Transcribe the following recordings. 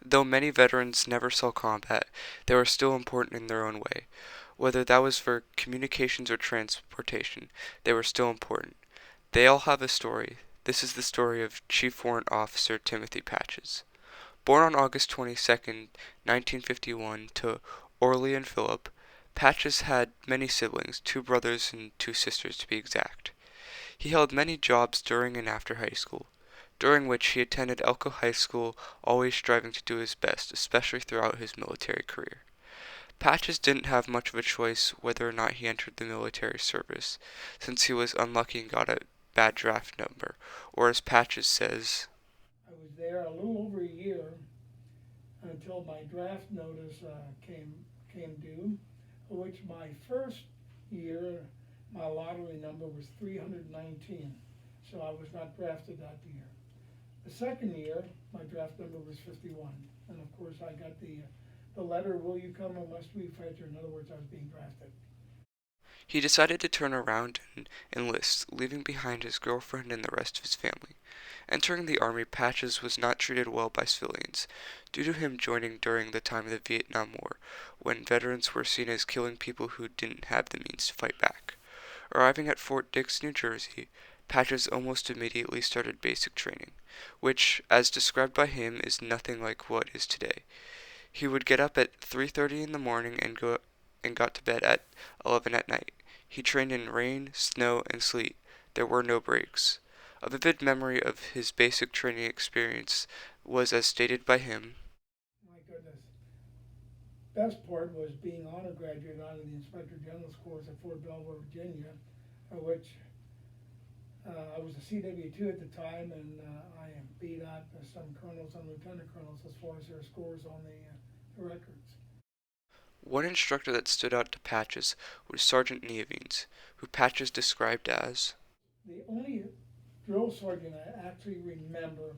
Though many veterans never saw combat, they were still important in their own way. Whether that was for communications or transportation, they were still important. They all have a story. This is the story of Chief Warrant Officer Timothy Patches. Born on August 22nd, 1951, to Orley and Philip, Patches had many siblings, two brothers and two sisters to be exact. He held many jobs during and after high school, during which he attended Elko High School, always striving to do his best, especially throughout his military career. Patches didn't have much of a choice whether or not he entered the military service, since he was unlucky and got a bad draft number, or as Patches says, I was there a little over a year until my draft notice came due, which my first year, my lottery number was 319, so I was not drafted that year. The second year, my draft number was 51, and of course I got the letter, will you come or must we fight you? In other words, I was being drafted. he decided to turn around and enlist, leaving behind his girlfriend and the rest of his family. Entering the army, Patches was not treated well by civilians, due to him joining during the time of the Vietnam War, when veterans were seen as killing people who didn't have the means to fight back. Arriving at Fort Dix, New Jersey, Patches almost immediately started basic training, which, as described by him, is nothing like what is today. He would get up at 3:30 in the morning and got to bed at 11 at night. He trained in rain, snow, and sleet. There were no breaks. A vivid memory of his basic training experience was as stated by him. My goodness. Best part was being honor graduate out of the Inspector General's course at Fort Belvoir, Virginia, which I was a CW2 at the time, and I beat out some colonels and lieutenant colonels as far as their scores on the records. One instructor that stood out to Patches was Sergeant Nevilles, who Patches described as, The only drill sergeant I actually remember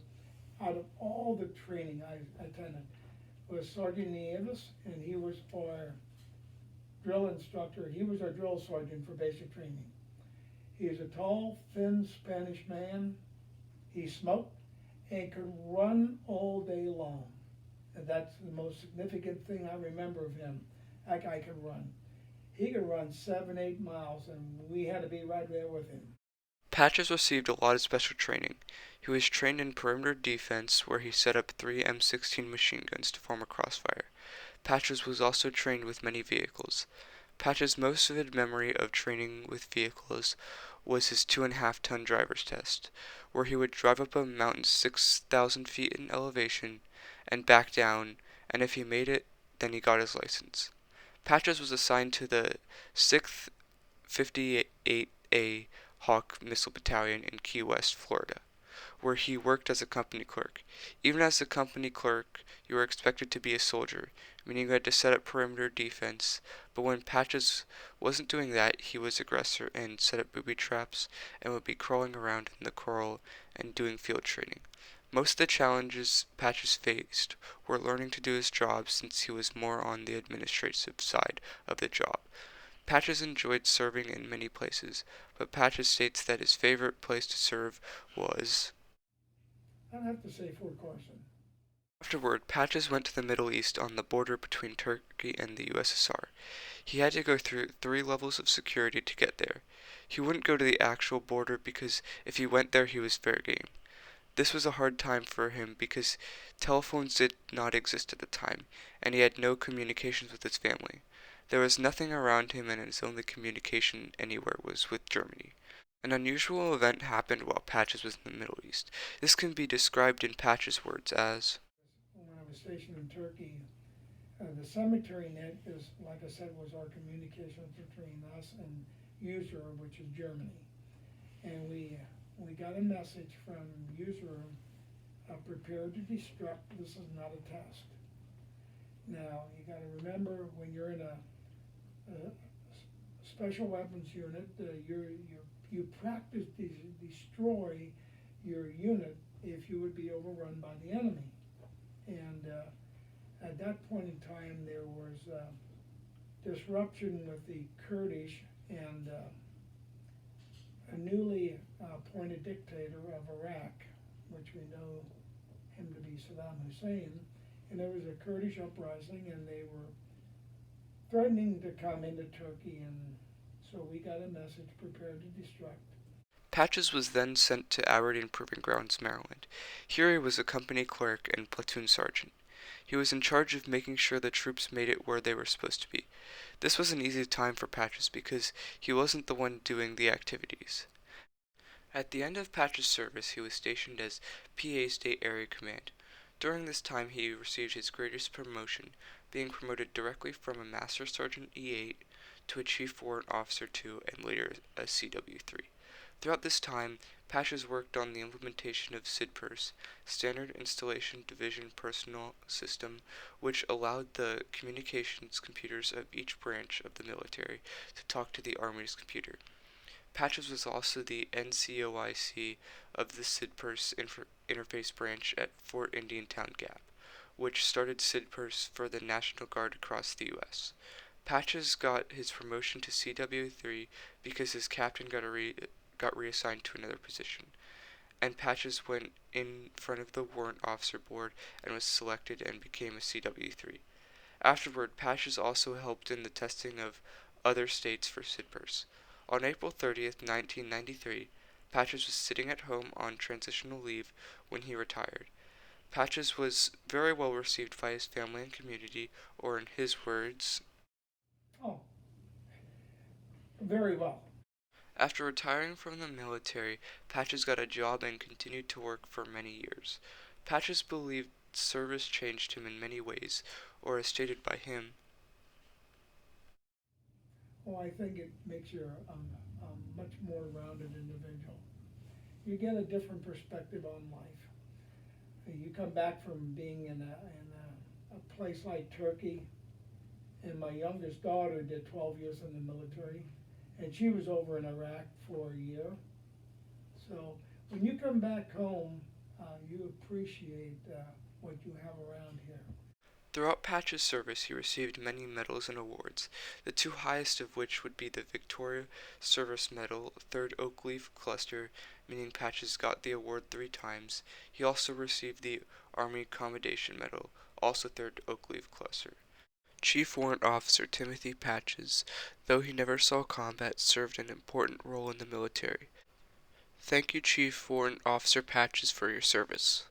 out of all the training I attended was Sergeant Nevilles, and he was our drill instructor. He was our drill sergeant for basic training. He was a tall, thin Spanish man. He smoked and could run all day long. And that's the most significant thing I remember of him. That guy could run. He could run 7, 8 miles, and we had to be right there with him. Patches received a lot of special training. He was trained in perimeter defense, where he set up three M16 machine guns to form a crossfire. Patches was also trained with many vehicles. Patch's most vivid memory of training with vehicles was his 2.5-ton driver's test, where he would drive up a mountain 6,000 feet in elevation and back down, and if he made it, then he got his license. Patches was assigned to the 6th 58A Hawk Missile Battalion in Key West, Florida, where he worked as a company clerk. Even as a company clerk, you were expected to be a soldier, meaning you had to set up perimeter defense, but when Patches wasn't doing that, he was aggressor and set up booby traps and would be crawling around in the coral and doing field training. Most of the challenges Patches faced were learning to do his job since he was more on the administrative side of the job. Patches enjoyed serving in many places, but Patches states that his favorite place to serve was. I'd have to say Fort Carson. Afterward, Patches went to the Middle East on the border between Turkey and the USSR. He had to go through 3 levels of security to get there. He wouldn't go to the actual border because if he went there he was fair game. This was a hard time for him because telephones did not exist at the time, and he had no communications with his family. There was nothing around him, and his only communication anywhere was with Germany. An unusual event happened while Patches was in the Middle East. This can be described in Patches' words as. When I was stationed in Turkey, the cemetery net is, like I said, was our communication between us and user, which is Germany. And we got a message from user, prepare to destruct. This is not a test. Now you got to remember when you're in a special weapons unit, you practice to destroy your unit if you would be overrun by the enemy. And at that point in time, there was disruption with the Kurdish and a newly appointed dictator of Iraq, which we know him to be Saddam Hussein, and there was a Kurdish uprising, and they were threatening to come into Turkey, and so we got a message: prepare to destruct. Patches was then sent to Aberdeen Proving Grounds, Maryland. Here he was a company clerk and platoon sergeant. He was in charge of making sure the troops made it where they were supposed to be. This was an easy time for Patches because he wasn't the one doing the activities. At the end of Patch's service, he was stationed as PA State Area Command. During this time, he received his greatest promotion, being promoted directly from a Master Sergeant E8 to a Chief Warrant Officer 2 and later a CW3. Throughout this time, Patches worked on the implementation of SIDPERS, Standard Installation Division Personnel System, which allowed the communications computers of each branch of the military to talk to the Army's computer. Patches was also the NCOIC of the SIDPERS interface branch at Fort Indiantown Gap, which started SIDPERS for the National Guard across the U.S. Patches got his promotion to CW3 because his captain got reassigned to another position, and Patches went in front of the Warrant Officer Board and was selected and became a CW3. Afterward, Patches also helped in the testing of other states for SIDPERS. On April 30th, 1993, Patches was sitting at home on transitional leave when he retired. Patches was very well received by his family and community, or in his words, Oh, very well. after retiring from the military, Patches got a job and continued to work for many years. Patches believed service changed him in many ways, or as stated by him, Well, I think it makes you a much more rounded individual. You get a different perspective on life. You come back from being in a place like Turkey, and my youngest daughter did 12 years in the military, and she was over in Iraq for a year. So when you come back home, you appreciate what you have around here. throughout Patch's service, he received many medals and awards, the two highest of which would be the Victoria Service Medal, 3rd Oak Leaf Cluster, meaning Patches got the award 3 times. He also received the Army Commendation Medal, also 3rd Oak Leaf Cluster. Chief Warrant Officer Timothy Patches, though he never saw combat, served an important role in the military. Thank you, Chief Warrant Officer Patches, for your service.